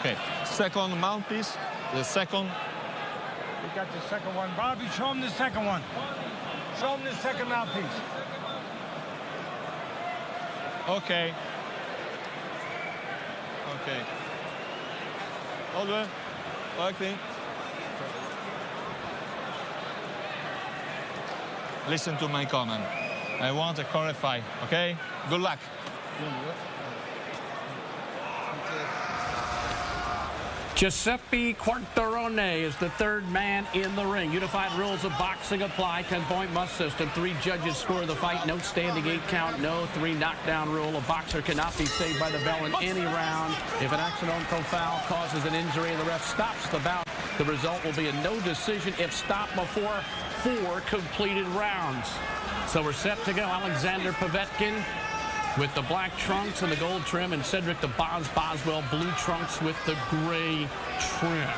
Okay, second mouthpiece, the second. We got the second one. Bobby, show him the second one. Show him the second mouthpiece. Okay. Okay. All good. Okay. Listen to my comment. I want to clarify, okay? Good luck. Giuseppe Quartarone is the third man in the ring. Unified rules of boxing apply. 10-point must system. 3 judges score the fight. No standing 8 count. No 3 knockdown rule. A boxer cannot be saved by the bell in any round. If an accidental foul causes an injury and the ref stops the bout, the result will be a no decision if stopped before 4 completed rounds. So we're set to go. Alexander Povetkin with the black trunks and the gold trim, and Cedric the Boswell blue trunks with the gray trim.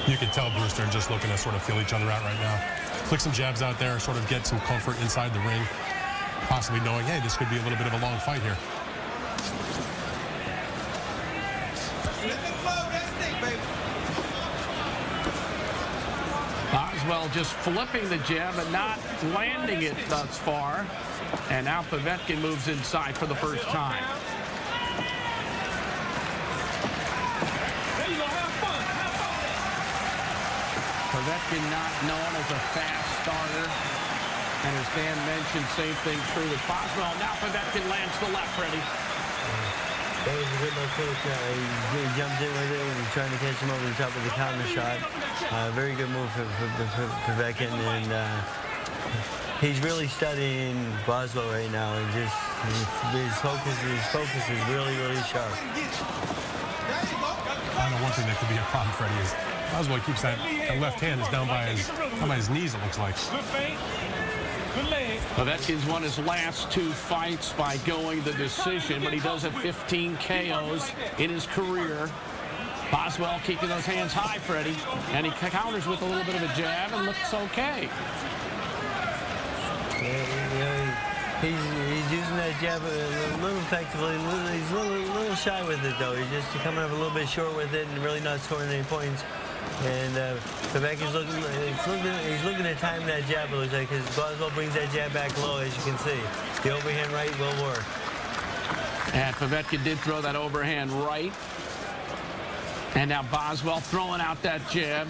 You can tell Bruce they're just looking to sort of feel each other out right now. Flick some jabs out there, sort of get some comfort inside the ring, possibly knowing, hey, this could be a little bit of a long fight here. Boswell just flipping the jab and not landing it thus far. And now Povetkin moves inside for the first time. Povetkin not known as a fast starter. And as Dan mentioned, same thing true with Boswell. Now Povetkin lands the left, ready. That was a good look, coach. He jumped in with it and trying to catch him over the top of the counter shot. Very good move for Povetkin, and he's really studying Boswell right now, and just his focus is really, really sharp. I know one thing that could be a problem for Eddie is Boswell keeps that left hand is down by his knees, it looks like. Povetkin's won his last 2 fights by going the decision, but he does have 15 KOs in his career. Boswell keeping those hands high, Freddie, and he counters with a little bit of a jab and looks okay. He's using that jab a little effectively. He's a little shy with it, though. He's just coming up a little bit short with it and really not scoring any points. And Povetkin's he's looking to time that jab, it looks like, because Boswell brings that jab back low, as you can see. The overhand right will work. And Povetkin did throw that overhand right. And now Boswell throwing out that jab.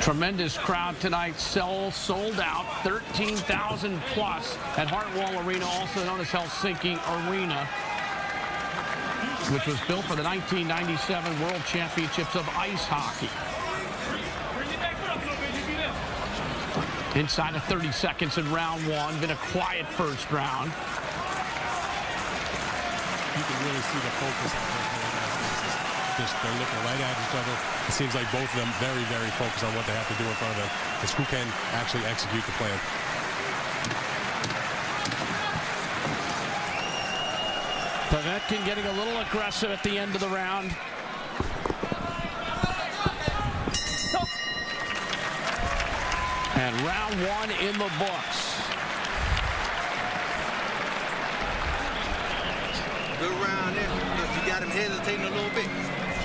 Tremendous crowd tonight, sold out, 13,000 plus at Hartwall Arena, also known as Helsinki Arena, which was built for the 1997 World Championships of Ice Hockey. Inside of 30 seconds in round 1, been a quiet first round. You can really see the focus on both. Just they're looking right at each other. It seems like both of them very, very focused on what they have to do in front of them. It's who can actually execute the plan. Povetkin getting a little aggressive at the end of the round. And round 1 in the books. Good round there. Look, you got him hesitating a little bit.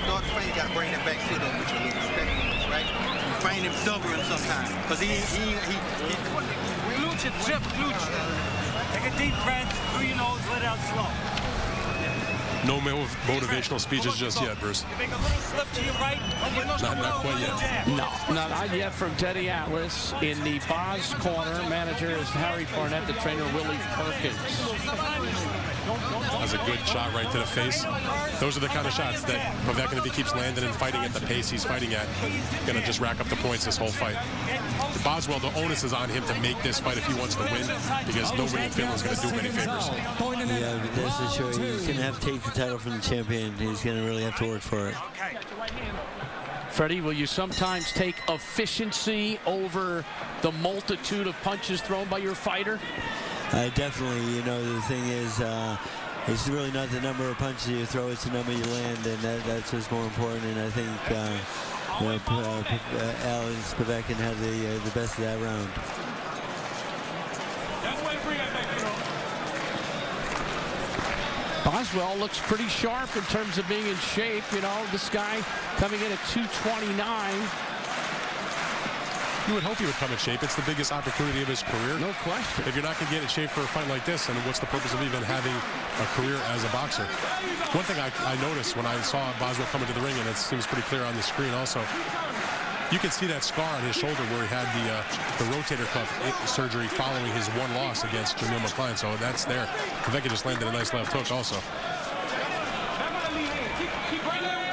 Start the fight, you got to bring that back sit up with your little respectfulness, right? You find him stubborn sometimes. Because he Glute it, Jeff, glute. Take a deep breath through your nose, let it out slow. No motivational speeches just yet, Bruce. You make a little slip to your right. Not quite yet. No, not yet from Teddy Atlas. In the Boz corner, manager is Harry Barnett, the trainer Willie Perkins. That's a good shot right to the face. Those are the kind of shots that Povetkin, if he keeps landing and fighting at the pace he's fighting at, going to just rack up the points this whole fight. Boswell, the onus is on him to make this fight if he wants to win, because nobody in Finland is going to do him any favors. Yeah, that's for sure. He's going to have to take the title from the champion. He's going to really have to work for it. Freddie, will you sometimes take efficiency over the multitude of punches thrown by your fighter? Definitely. You know, the thing is, it's really not the number of punches you throw, it's the number you land, and that's what's more important. And I think Alex Povetkin had the best of that round. Boswell looks pretty sharp in terms of being in shape. You know, this guy coming in at 229. You would hope he would come in shape. It's the biggest opportunity of his career. No question. If you're not going to get in shape for a fight like this, then what's the purpose of even having a career as a boxer? One thing I noticed when I saw Boswell come into the ring, and it seems pretty clear on the screen also, you can see that scar on his shoulder where he had the rotator cuff surgery following his one loss against Jamil McCline. So that's there. Povetkin just landed a nice left hook also.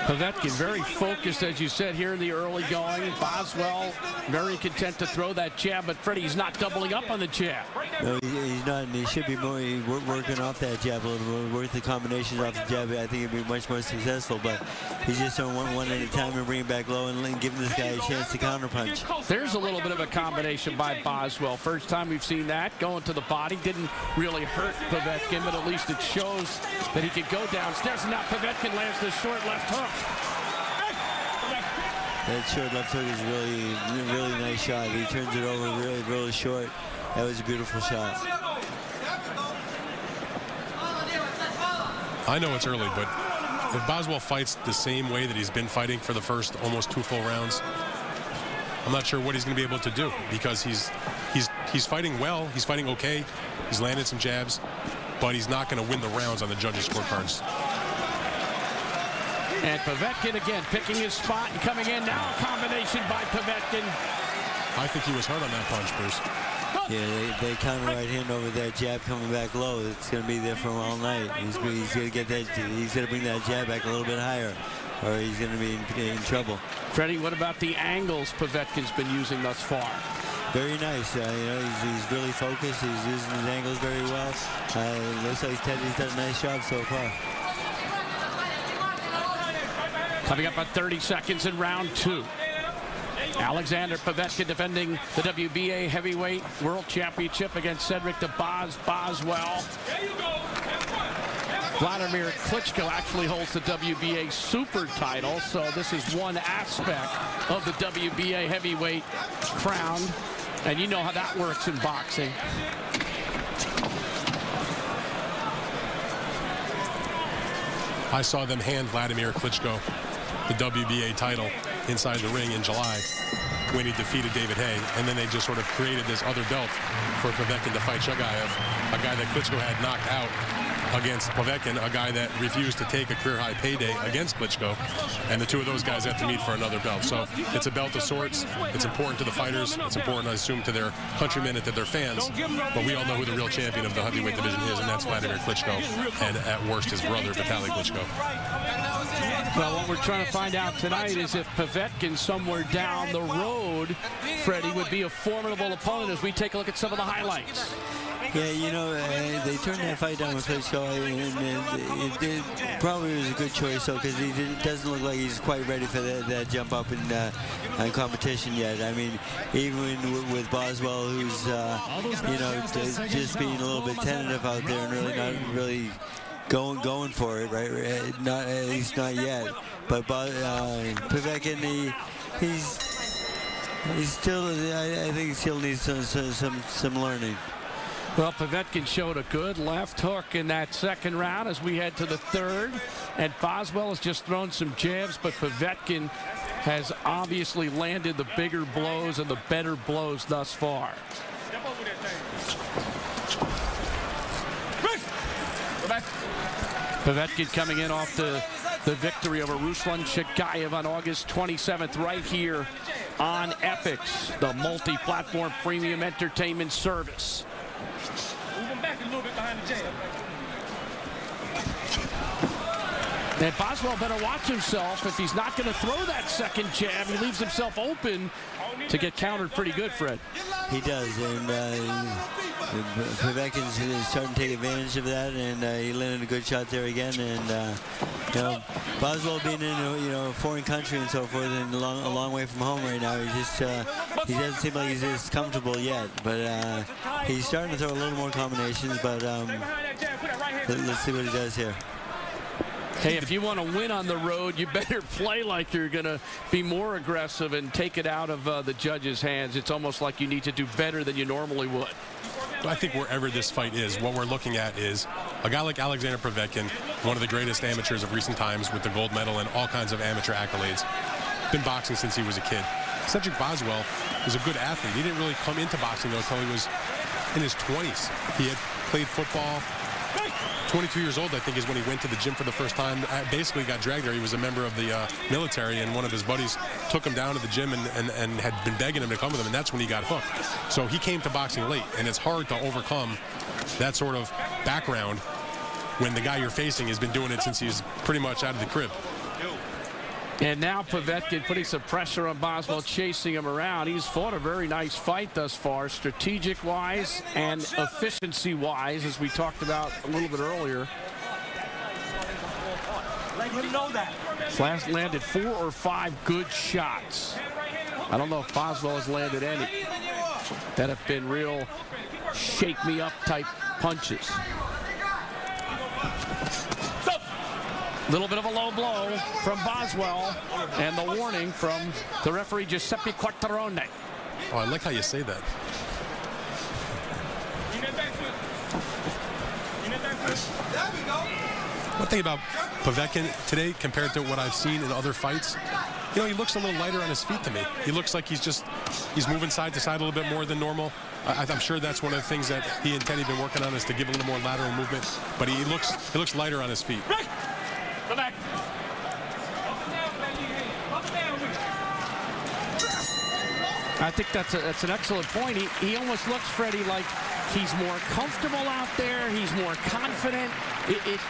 Povetkin very focused, as you said, here in the early going. Boswell very content to throw that jab, but Freddie, he's not doubling up on the jab. No, he's not, and he should be more working off that jab a little more, work the combinations off the jab. I think he'd be much more successful, but he's just throwing one at a time and bringing back low and giving this guy a chance to counterpunch. There's a little bit of a combination by Boswell. First time we've seen that, going to the body. Didn't really hurt Povetkin, but at least it shows that he could go downstairs. And now Povetkin lands the short left hook. That short left hook is really nice shot. He turns it over really short. That was a beautiful shot. I know it's early, but if Boswell fights the same way that he's been fighting for the first almost 2 full rounds, I'm not sure what he's going to be able to do, because he's fighting well. He's fighting okay. He's landed some jabs, but he's not going to win the rounds on the judges' scorecards. And Povetkin again picking his spot and coming in now. A combination by Povetkin. I think he was hurt on that punch, Bruce. Yeah, they counter right hand over that jab coming back low. It's going to be there for him all night. He's going to get that. He's going to bring that jab back a little bit higher, or he's going to be in trouble. Freddie, what about the angles Povetkin's been using thus far? Very nice. You know, he's really focused. He's using his angles very well. Looks like he's done a nice job so far. Coming up on 30 seconds in round 2. Alexander Povetkin defending the WBA Heavyweight World Championship against Cedric Boswell. Vladimir Klitschko actually holds the WBA Super title, so this is one aspect of the WBA Heavyweight crown, and you know how that works in boxing. I saw them hand Vladimir Klitschko the WBA title inside the ring in July when he defeated David Haye, and then they just sort of created this other belt for Povetkin to fight Shagayev, a guy that Klitschko had knocked out against Povetkin, a guy that refused to take a career-high payday against Klitschko, and the two of those guys have to meet for another belt. So it's a belt of sorts. It's important to the fighters. It's important, I assume, to their countrymen and to their fans, but we all know who the real champion of the heavyweight division is, and that's Vladimir Klitschko, and at worst his brother, Vitaly Klitschko. Well, what we're trying to find out tonight is if Povetkin somewhere down the road, Freddie, would be a formidable opponent as we take a look at some of the highlights. Yeah, you know, they turned that fight down with Klitschko, and it probably was a good choice, though, because it doesn't look like he's quite ready for that jump up in competition yet. I mean, even with Boswell, who's, you know, just being a little bit tentative out there and really not really going for it, right? Not, at least not yet. But Povetkin, he's still, I think he still needs some learning. Well, Povetkin showed a good left hook in that second round as we head to the third. And Boswell has just thrown some jabs, but Povetkin has obviously landed the bigger blows and the better blows thus far. Povetkin coming in off the victory over Ruslan Shagayev on August 27th right here on Epix, the multi-platform premium entertainment service. And Boswell better watch himself. If he's not going to throw that second jab, he leaves himself open to get countered pretty good, Fred. He does, and Povetkin's starting to take advantage of that, and he landed a good shot there again. And you know, Boswell being in a foreign country and so forth, and a long way from home right now, he doesn't seem like he's as comfortable yet. But he's starting to throw a little more combinations. But let's see what he does here. Hey, if you want to win on the road, you better play like you're going to be more aggressive and take it out of the judges' hands. It's almost like you need to do better than you normally would. I think wherever this fight is, what we're looking at is a guy like Alexander Povetkin, one of the greatest amateurs of recent times with the gold medal and all kinds of amateur accolades. Been boxing since he was a kid. Cedric Boswell is a good athlete. He didn't really come into boxing, though, until he was in his 20s. He had played football. 22 years old, I think, is when he went to the gym for the first time. Basically got dragged there. He was a member of the military, and one of his buddies took him down to the gym and had been begging him to come with him, and that's when he got hooked. So he came to boxing late, and it's hard to overcome that sort of background when the guy you're facing has been doing it since he's pretty much out of the crib. And now Povetkin putting some pressure on Boswell, chasing him around. He's fought a very nice fight thus far, strategic-wise and efficiency-wise, as we talked about a little bit earlier. Let him know that. Last landed 4 or 5 good shots. I don't know if Boswell has landed any that have been real shake-me-up type punches. Little bit of a low blow from Boswell, and the warning from the referee Giuseppe Quartarone. Oh, I like how you say that. One thing about Povetkin today compared to what I've seen in other fights, you know, he looks a little lighter on his feet to me. He looks like he's moving side to side a little bit more than normal. I'm sure that's one of the things that he and Teddy have been working on, is to give a little more lateral movement. But he looks lighter on his feet. Go back. I think that's an excellent point. He almost looks, Freddie, like he's more comfortable out there. He's more confident.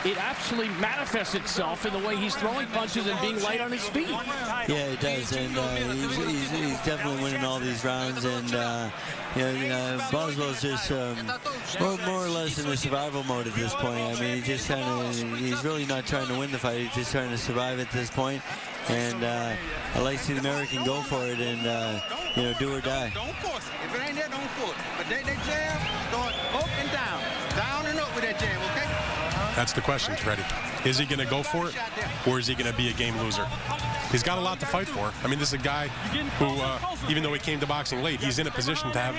It actually manifests itself in the way he's throwing punches and being light on his feet. Yeah, it does, and he's definitely winning all these rounds. And Boswell's just more or less in a survival mode at this point. I mean, he's really not trying to win the fight. He's just trying to survive at this point. And I like to see the American go for it and do or die. Don't force it. If it ain't there, don't force it. But that jab, start up and down and up with that jab, okay? That's the question, Freddie. Is he going to go for it, or is he going to be a game loser? He's got a lot to fight for. I mean, this is a guy who, even though he came to boxing late, he's in a position to have,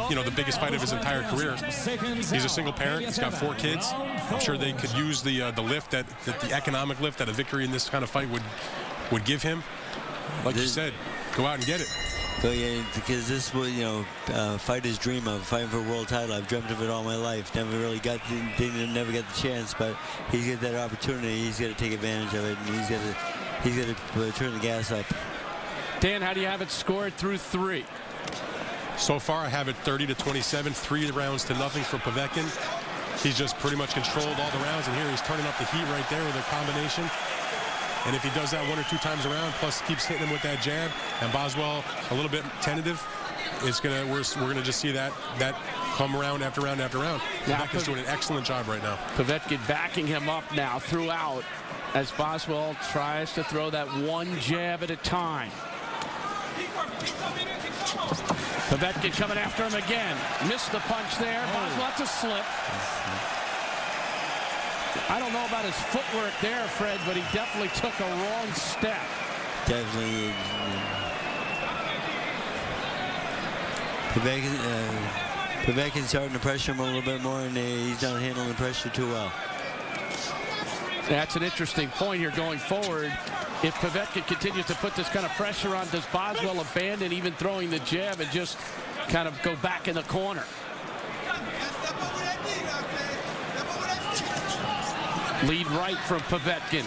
the biggest fight of his entire career. He's a single parent. He's got 4 kids. I'm sure they could use the lift, the economic lift that a victory in this kind of fight would give him. Like you said, go out and get it. So, yeah, because this is what, fighter's dream of, fighting for a world title. I've dreamt of it all my life. Never really never got the chance, but he's got that opportunity. He's got to take advantage of it, and he's got to turn the gas up. Dan, how do you have it scored through 3? So far, I have it 30-27, 3 rounds to nothing for Povetkin. He's just pretty much controlled all the rounds, and here he's turning up the heat right there with a combination. And if he does that 1 or 2 times around, plus keeps hitting him with that jab, and Boswell a little bit tentative, we're gonna just see that come round after round after round. Povetkin's doing an excellent job right now. Povetkin backing him up now throughout as Boswell tries to throw that one jab at a time. Povetkin coming after him again. Missed the punch there. Boswell, that's a slip. I don't know about his footwork there, Fred, but he definitely took a wrong step. Definitely. Povetkin's starting to pressure him a little bit more, and he's not handling the pressure too well. That's an interesting point here going forward. If Povetkin continues to put this kind of pressure on, does Boswell abandon even throwing the jab and just kind of go back in the corner? Lead right from Povetkin.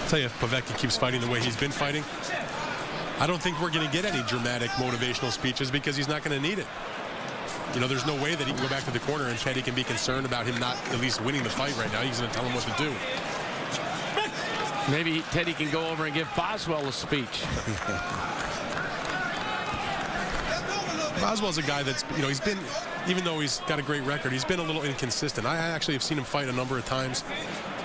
I'll tell you, if Povetkin keeps fighting the way he's been fighting, I don't think we're going to get any dramatic motivational speeches, because he's not going to need it. There's no way that he can go back to the corner and Teddy can be concerned about him not at least winning the fight right now. He's going to tell him what to do. Maybe Teddy can go over and give Boswell a speech. Boswell's a guy that's, he's been, even though he's got a great record, he's been a little inconsistent. I actually have seen him fight a number of times.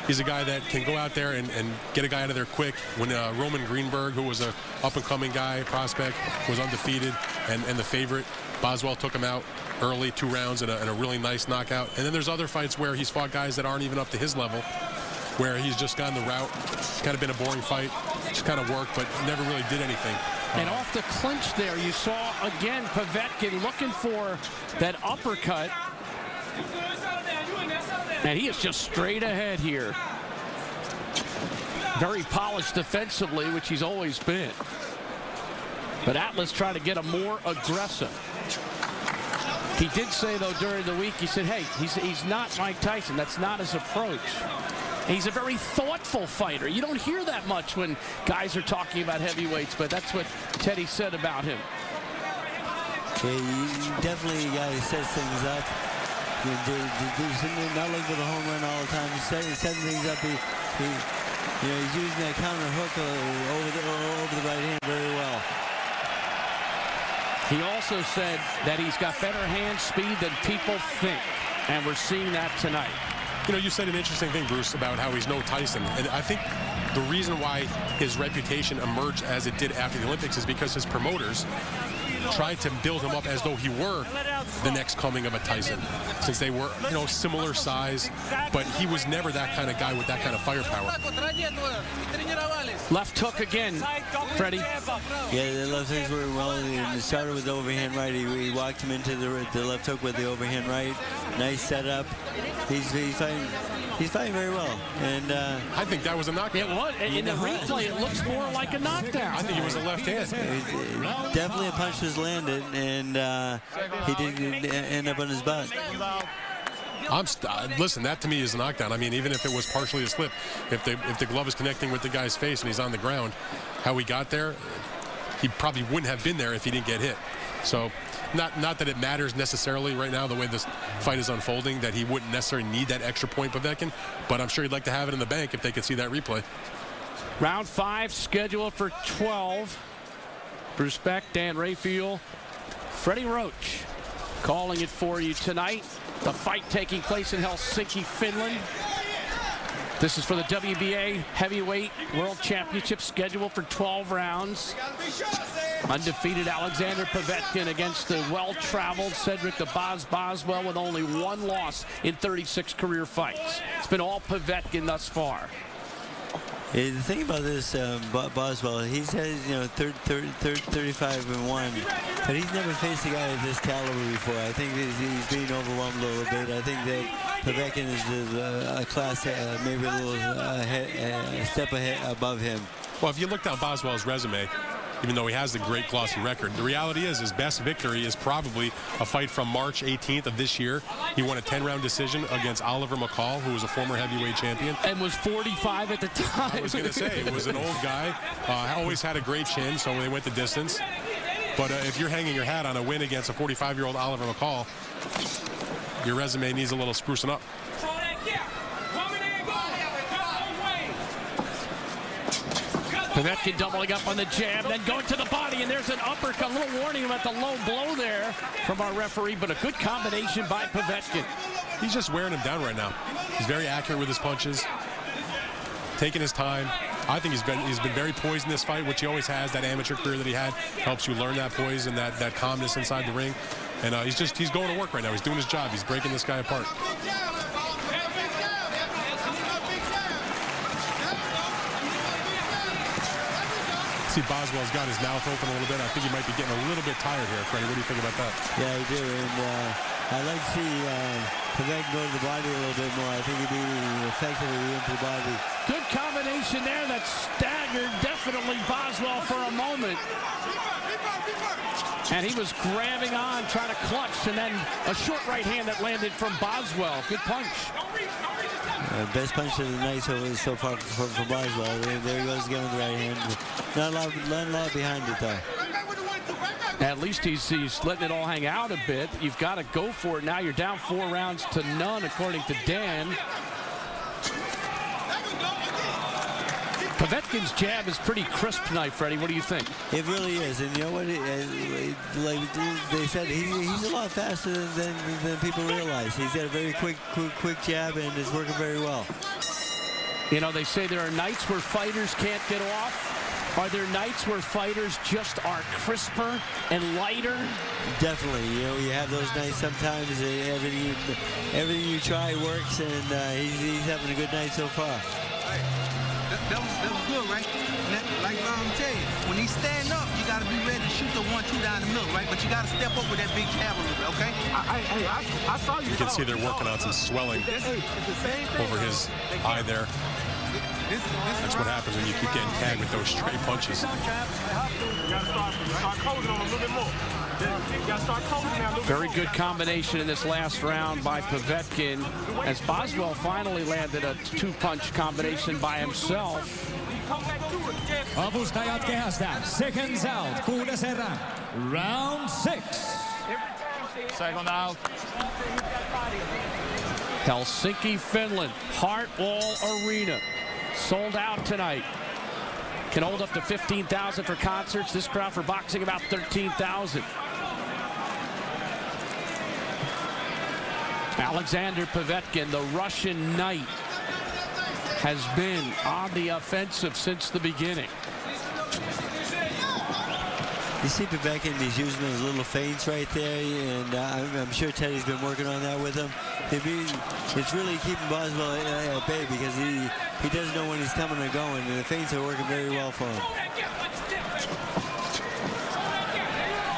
He's a guy that can go out there and get a guy out of there quick. When Roman Greenberg, who was a up-and-coming guy, prospect, was undefeated and the favorite, Boswell took him out early, 2 rounds in a really nice knockout. And then there's other fights where he's fought guys that aren't even up to his level, where he's just gone the route. It's kind of been a boring fight. Just kind of worked, but never really did anything. And off the clinch there, you saw, again, Povetkin looking for that uppercut. And he is just straight ahead here. Very polished defensively, which he's always been. But Atlas trying to get him more aggressive. He did say, though, during the week, he said, hey, he's not Mike Tyson. That's not his approach. He's a very thoughtful fighter. You don't hear that much when guys are talking about heavyweights, but that's what Teddy said about him. Yeah, you definitely a guy who sets things up. Not looking for the home run all the time. He's setting things up. He's using that counter hook over the right hand very well. He also said that he's got better hand speed than people think, and we're seeing that tonight. You know, you said an interesting thing, Bruce, about how he's no Tyson. And I think the reason why his reputation emerged as it did after the Olympics is because his promoters tried to build him up as though he were the next coming of a Tyson, since they were, you know, similar size, but he was never that kind of guy with that kind of firepower. Left hook again, Freddie. Yeah, the left hooks were well. He started with the overhand right. He walked him into the left hook with the overhand right. Nice setup. He's fighting very well. And I think that was a knockdown. It was. In the replay, it looks more like a knockdown. I think it was a left hand. Definitely a punch was landed, and he didn't end up on his butt. Listen, that to me is a knockdown. I mean, even if it was partially a slip, if the glove is connecting with the guy's face and he's on the ground, how he got there, he probably wouldn't have been there if he didn't get hit. So, not that it matters necessarily right now, the way this fight is unfolding, that he wouldn't necessarily need that extra point, Povetkin, but I'm sure he'd like to have it in the bank if they could see that replay. Round 5 scheduled for 12. Bruce Beck, Dan Rayfield, Freddie Roach calling it for you tonight. The fight taking place in Helsinki, Finland. This is for the WBA Heavyweight World Championship, scheduled for 12 rounds. Undefeated Alexander Povetkin against the well-traveled Cedric the Boswell with only 1 loss in 36 career fights. It's been all Povetkin thus far. Yeah, the thing about this Boswell, he's had 35-1, but he's never faced a guy of this caliber before. I think he's being overwhelmed a little bit. I think that Povetkin is a class, maybe a little step ahead above him. Well, if you look down Boswell's resume, even though he has the great glossy record, the reality is his best victory is probably a fight from March 18th of this year. He won a 10-round decision against Oliver McCall, who was a former heavyweight champion. And was 45 at the time. I was going to say, it was an old guy, always had a great chin, so they went the distance. But if you're hanging your hat on a win against a 45-year-old Oliver McCall, your resume needs a little sprucing up. Povetkin doubling up on the jab, then going to the body, and there's an uppercut. A little warning about the low blow there from our referee, but a good combination by Povetkin. He's just wearing him down right now. He's very accurate with his punches, taking his time. I think he's been very poised in this fight, which he always has. That amateur career that he had helps you learn that poise and that calmness inside the ring. And he's going to work right now. He's doing his job. He's breaking this guy apart. See, Boswell's got his mouth open a little bit. I think he might be getting a little bit tired here, Freddie. What do you think about that? Yeah, I do. And I'd like to see Povetkin go to the body a little bit more. I think he'd be effective if he went to the body. Good combination there that staggered definitely Boswell for a moment. And he was grabbing on, trying to clutch, and then a short right hand that landed from Boswell. Good punch. Best punch of the night so far for Boswell. There he goes again with the right hand. Not a lot behind it, though. At least he's letting it all hang out a bit. You've got to go for it now. You're down 4 rounds to none, according to Dan. Povetkin's jab is pretty crisp tonight, Freddie. What do you think? It really is. And you know what? Like they said, he's a lot faster than people realize. He's got a very quick jab, and it's working very well. You know, they say there are nights where fighters can't get off. Are there nights where fighters just are crisper and lighter? Definitely. You know, you have those nights sometimes. Everything you try works, and he's having a good night so far. That was good, right? Like I'm telling you, when he stand up, you got to be ready to shoot the 1-2 down the middle, right? But you got to step up with that big jab a little bit, okay? I saw you. You can see they're working on some swelling over his eye there. That's what happens when you keep getting tagged with those straight punches. Very good combination in this last round by Povetkin, as Boswell finally landed a two-punch combination by himself. Avustajat kehästä. Seconds out. 6. erä. Round 6. Second out. Helsinki, Finland. Hartwall Arena. Sold out tonight. Can hold up to 15,000 for concerts. This crowd for boxing about 13,000. Alexander Povetkin, the Russian knight, has been on the offensive since the beginning. You see Povetkin, he's using those little feints right there, and I'm sure Teddy's been working on that with him. It's really keeping Boswell at bay because he doesn't know when he's coming or going, and the feints are working very well for him.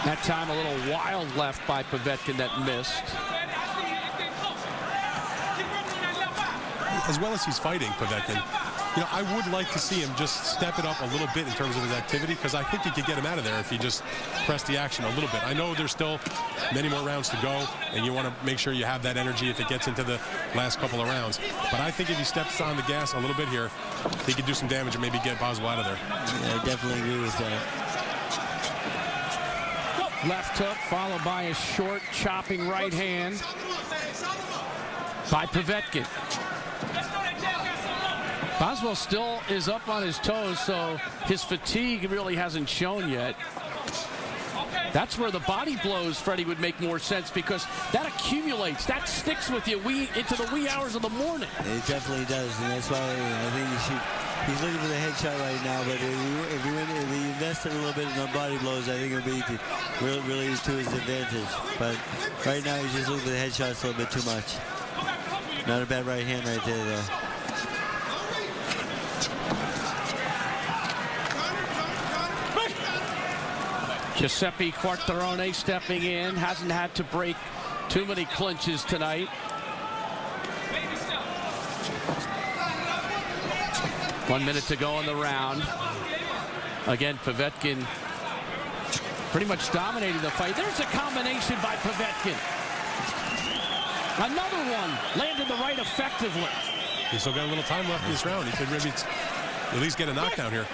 That time a little wild left by Povetkin that missed. As well as he's fighting, Povetkin, you know, I would like to see him just step it up a little bit in terms of his activity, because I think he could get him out of there if he just pressed the action a little bit. I know there's still many more rounds to go, and you want to make sure you have that energy if it gets into the last couple of rounds. But I think if he steps on the gas a little bit here, he could do some damage and maybe get Boswell out of there. Yeah, I definitely agree with that. Left hook followed by a short chopping right hand by Povetkin. Boswell still is up on his toes, so his fatigue really hasn't shown yet. That's where the body blows, Freddie, would make more sense, because that accumulates. That sticks with you into the wee hours of the morning. It definitely does, and that's why I think he's looking for the headshot right now, but if he invested a little bit in the body blows, I think it would be really to his advantage. But right now he's just looking for the headshots a little bit too much. Not a bad right hand right there, though. Giuseppe Quartarone stepping in, hasn't had to break too many clinches tonight. One minute to go in the round. Again, Povetkin pretty much dominating the fight. There's a combination by Povetkin. Another one, landed the right effectively. He's still got a little time left in this round. He could maybe at least get a knockdown here.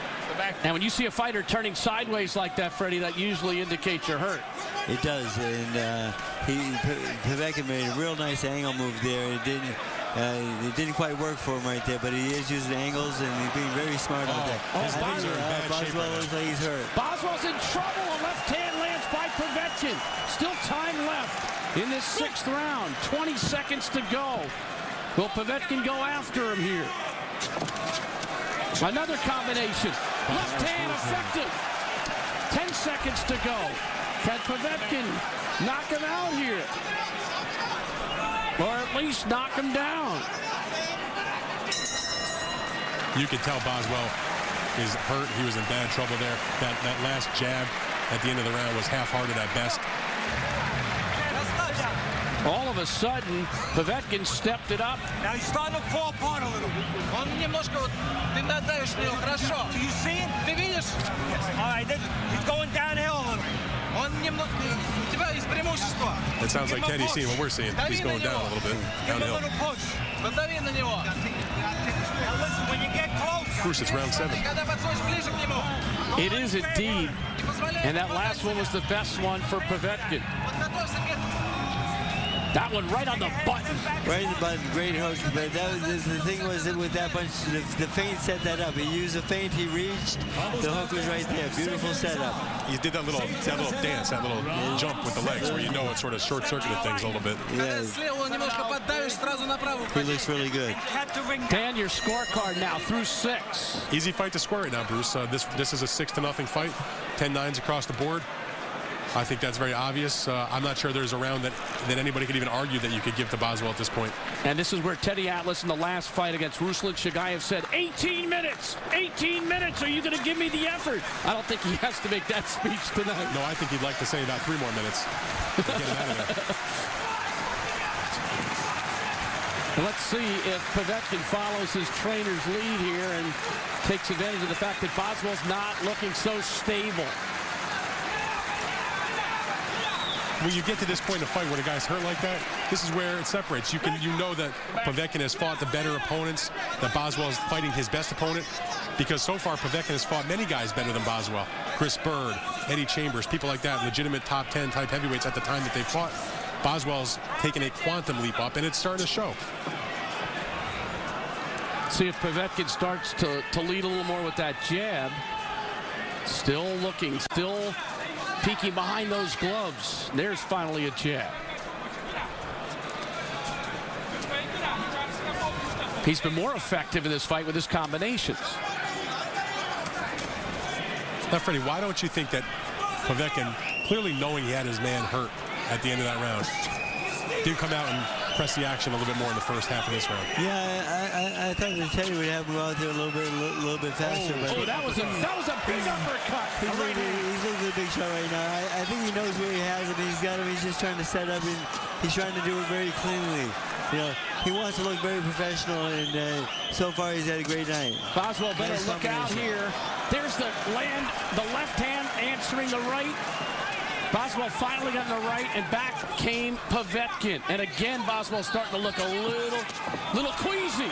And when you see a fighter turning sideways like that, Freddie, that usually indicates you're hurt. It does, and Povetkin made a real nice angle move there. It didn't quite work for him right there, but he is using angles, and he's being very smart on that. Boswell looks like he's hurt. Boswell's in trouble. A left hand lands by Povetkin. Still time left in this 6th round. 20 seconds to go. Will Povetkin go after him here? Another combination. Left hand effective. 10 seconds to go. Can Povetkin knock him out here? Or at least knock him down? You can tell Boswell is hurt. He was in bad trouble there. That last jab at the end of the round was half-hearted at best. All of a sudden, Povetkin stepped it up. Now he's starting to fall apart a little. Он немножко, ты надаешь на него, хорошо. Do you see it? Ты видишь? All right, he's going downhill a little. Он немного, у тебя есть преимущество. It sounds like Teddy's seeing what we're seeing. He's going down a little bit, Give him a downhill. little push. Подави на него. Now listen, when you get close. Bruce, it's round 7. Когда подходишь ближе к нему. It is indeed. And that last one was the best one for Povetkin. Вот готовься к этому. That one right on the button. Right on the button. Great hook. But that was, the thing was that with that punch, the feint set that up. He used a feint. He reached. The hook was right there. Beautiful setup. He did that little dance, that little jump with the legs, where you know it sort of short-circuited things a little bit. Yeah. He looks really good. Dan, your scorecard now through 6. Easy fight to score right now, Bruce. This is a 6-0 fight. 10-9s across the board. I think that's very obvious. I'm not sure there's a round that anybody could even argue that you could give to Boswell at this point. And this is where Teddy Atlas in the last fight against Ruslan Shagayev said, 18 minutes! 18 minutes! Are you going to give me the effort? I don't think he has to make that speech tonight. No, I think he'd like to say about 3 more minutes to get him out of there. Let's see if Povetkin follows his trainer's lead here and takes advantage of the fact that Boswell's not looking so stable. When you get to this point in a fight where the guy's hurt like that, this is where it separates. You know that Povetkin has fought the better opponents, that Boswell is fighting his best opponent, because so far Povetkin has fought many guys better than Boswell. Chris Bird, Eddie Chambers, people like that, legitimate top 10 type heavyweights at the time that they fought. Boswell's taken a quantum leap up, and it's starting to show. See if Povetkin starts to lead a little more with that jab. Still looking, still peeking behind those gloves. There's finally a jab. He's been more effective in this fight with his combinations. Now, Freddie, why don't you think that Povetkin, clearly knowing he had his man hurt at the end of that round, did come out and press the action a little bit more in the first half of this round? Yeah, I thought that Teddy would have him go out there a little bit faster. That was a big uppercut. He's looking at a big shot right now. I think he knows where he has it. He's got him. He's just trying to set up, and he's trying to do it very cleanly. You know, he wants to look very professional, and so far he's had a great night. Boswell better look out here. There's the left hand answering the right. Boswell finally got in the right, and back came Povetkin. And again, Boswell starting to look a little queasy.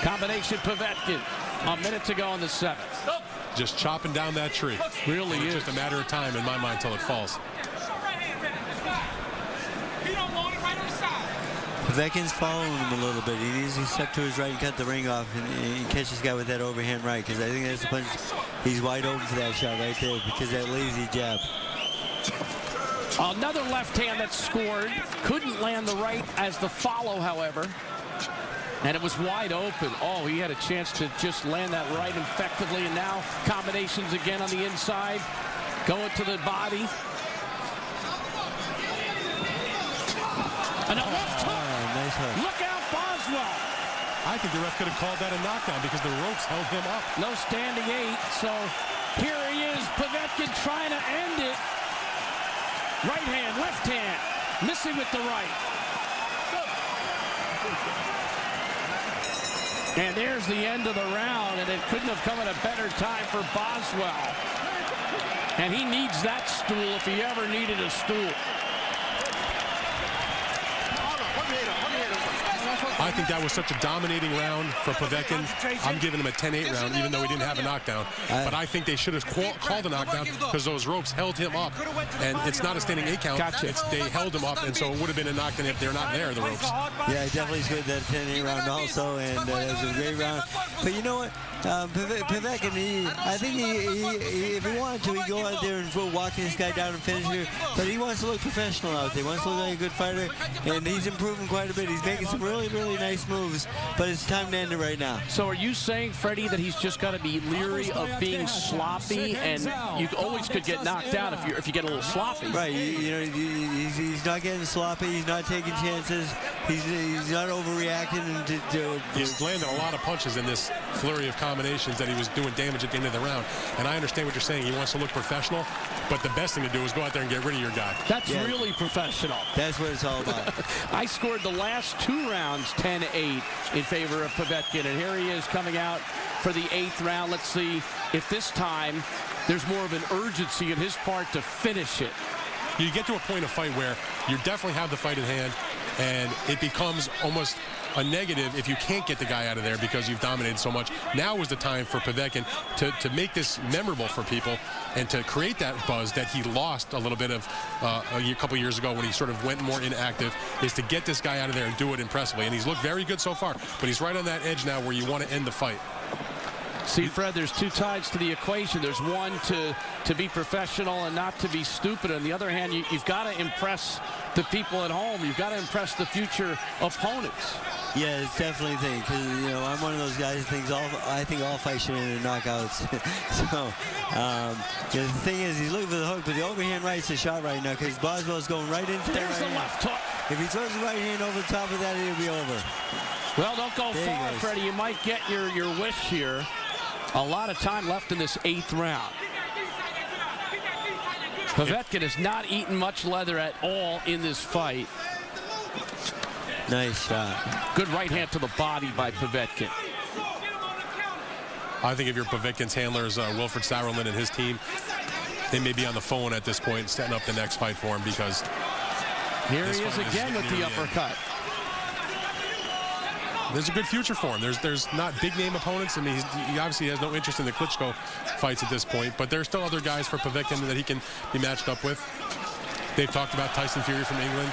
Combination Povetkin. A minute to go in the 7th. Just chopping down that tree. Really is. It's just a matter of time in my mind till it falls. Povetkin's following him a little bit. He needs to step to his right and cut the ring off and catch this guy with that overhand right, because I think that's the punch. He's wide open for that shot right there because that lazy jab. Another left hand that scored. Couldn't land the right as the follow, however. And it was wide open. Oh, he had a chance to just land that right effectively. And now combinations again on the inside. Going to the body. And a left hook. Nice hook. Look out, Boswell. I think the ref could have called that a knockdown because the ropes held him up. No standing 8. So here he is, Povetkin trying to end it. Right hand, left hand. Missing with the right. And there's the end of the round, and it couldn't have come at a better time for Boswell. And he needs that stool if he ever needed a stool. I think that was such a dominating round for Povetkin. I'm giving him a 10-8 round, even though he didn't have a knockdown. But I think they should have called a knockdown because those ropes held him up. And it's not a standing 8 count. Gotcha. They held him up, and so it would have been a knockdown if they're not there, the ropes. Yeah, definitely scored that 10-8 round also, and it was a great round. But you know what? Povetkin, I think if he wanted to, he'd go out there and go walking this guy down and finish here. But he wants to look professional out there. He wants to look like a good fighter, and he's improving quite a bit. He's making some really nice moves, but it's time to end it right now. So are you saying, Freddie, that he's just got to be leery of being sloppy, and you always could get knocked out if you get a little sloppy? Right. You know, he's not getting sloppy. He's not taking chances. He's not overreacting. He's landed a lot of punches in this flurry of combinations that he was doing damage at the end of the round. And I understand what you're saying. He wants to look professional, but the best thing to do is go out there and get rid of your guy. That's really professional. That's what it's all about. I scored the last 2 rounds 10-8 in favor of Povetkin, and here he is coming out for the 8th round. Let's see if this time there's more of an urgency on his part to finish it. You get to a point of fight where you definitely have the fight in hand, and it becomes almost a negative if you can't get the guy out of there because you've dominated so much. Now is the time for Povetkin to make this memorable for people and to create that buzz that he lost a little bit of a couple years ago when he sort of went more inactive, is to get this guy out of there and do it impressively. And he's looked very good so far, but he's right on that edge now where you want to end the fight. See, Fred, there's two sides to the equation. There's one to be professional and not to be stupid. On the other hand, you've got to impress the people at home. You've got to impress the future opponents. Yeah, it's definitely a thing, because, you know, I'm one of those guys who thinks I think all fights should end in knockouts. So, you know, the thing is, he's looking for the hook, but the overhand right's a shot right now, because Boswell's going right into There's the the left hook. If he throws the right hand over the top of that, it'll be over. Well, don't go far, Freddie. You might get your wish here. A lot of time left in this 8th round. Povetkin has not eaten much leather at all in this fight. Nice shot. Good right hand to the body by Povetkin. I think if you're Povetkin's handlers, Wilfred Sauerland and his team, they may be on the phone at this point setting up the next fight for him, because here he is again with the uppercut. There's a good future for him. There's not big name opponents. I mean, he obviously has no interest in the Klitschko fights at this point, but there's still other guys for Povetkin that he can be matched up with. They've talked about Tyson Fury from England.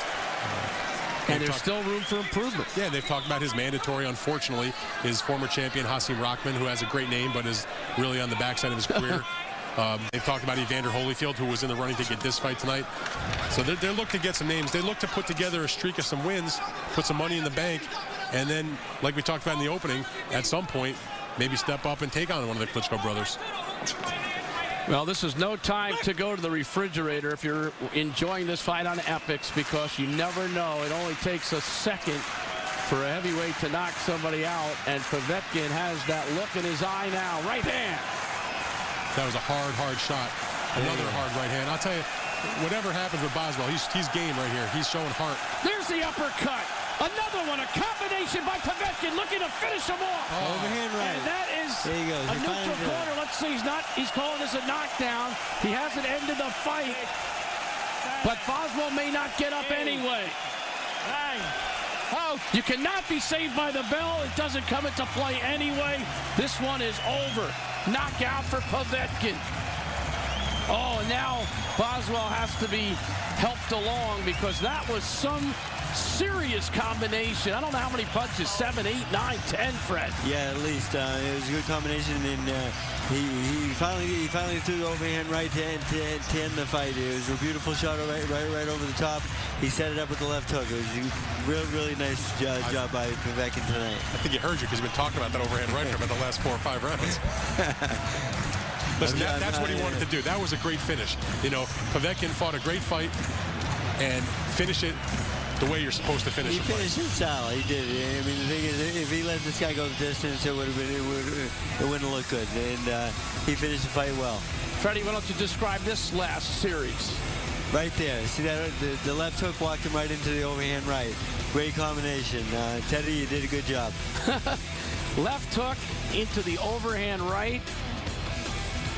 And there's still room for improvement. Yeah, they've talked about his mandatory, unfortunately, his former champion, Hasim Rahman, who has a great name but is really on the backside of his career. They've talked about Evander Holyfield, who was in the running to get this fight tonight. So they look to get some names. They look to put together a streak of some wins, put some money in the bank, and then, like we talked about in the opening, at some point, maybe step up and take on one of the Klitschko brothers. Well, this is no time to go to the refrigerator if you're enjoying this fight on Epix, because you never know. It only takes a second for a heavyweight to knock somebody out, and Povetkin has that look in his eye now. Right hand. That was a hard shot. Another hard right hand. I'll tell you, whatever happens with Boswell, he's game right here. He's showing heart. There's the uppercut. Another one, a combination by Povetkin, looking to finish him off. Overhand right. And that is there you go. a neutral corner. Let's see, he's calling this a knockdown. He hasn't ended the fight, but Boswell may not get up anyway. Oh, you cannot be saved by the bell. It doesn't come into play anyway. This one is over. Knockout for Povetkin. Oh, and now Boswell has to be helped along, because that was some serious combination. I don't know how many punches, 7, 8, 9, 10, Fred. Yeah, at least it was a good combination, and he finally threw the overhand right to end the fight. It was a beautiful shot right over the top. He set it up with the left hook. It was a really nice job by Povetkin tonight. I think he heard you, because we've been talking about that overhand right for about the last 4 or 5 rounds. Listen, that's what he wanted to do. That was a great finish. You know, Povetkin fought a great fight and finish it the way you're supposed to finish. He finished it solid. He did. I mean, the thing is, if he let this guy go the distance, it wouldn't have looked good. And he finished the fight well. Freddie, why don't you describe this last series? Right there. See that? The left hook walked him right into the overhand right. Great combination. Teddy, you did a good job. Left hook into the overhand right.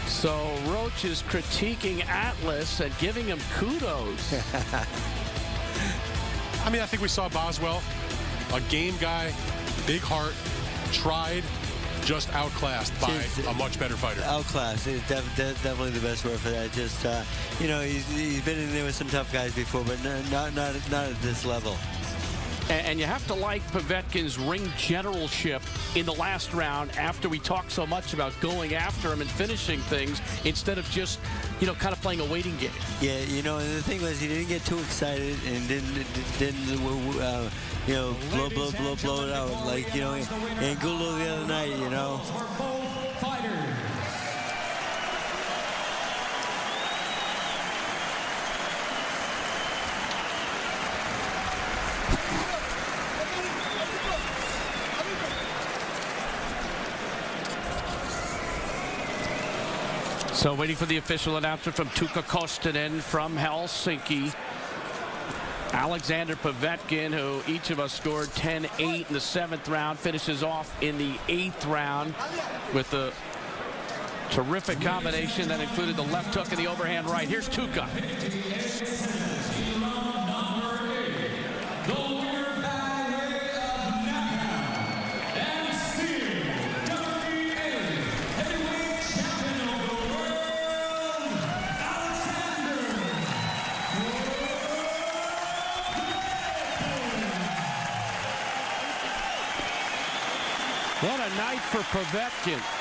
So Roach is critiquing Atlas and giving him kudos. I mean, I think we saw Boswell, a game guy, big heart, tried, just outclassed by a much better fighter. Outclassed is definitely the best word for that. Just, you know, he's been in there with some tough guys before, but not at this level. And you have to like Povetkin's ring generalship in the last round, after we talked so much about going after him and finishing things instead of just, you know, kind of playing a waiting game. Yeah, you know, and the thing was, he didn't get too excited and didn't you know, blow it out like, you know, Angulo the other night, you know. So waiting for the official announcement from Tuukka Koskinen from Helsinki. Alexander Povetkin, who each of us scored 10-8 in the 7th round, finishes off in the 8th round with a terrific combination that included the left hook and the overhand right. Here's Tuukka. night for Povetkin.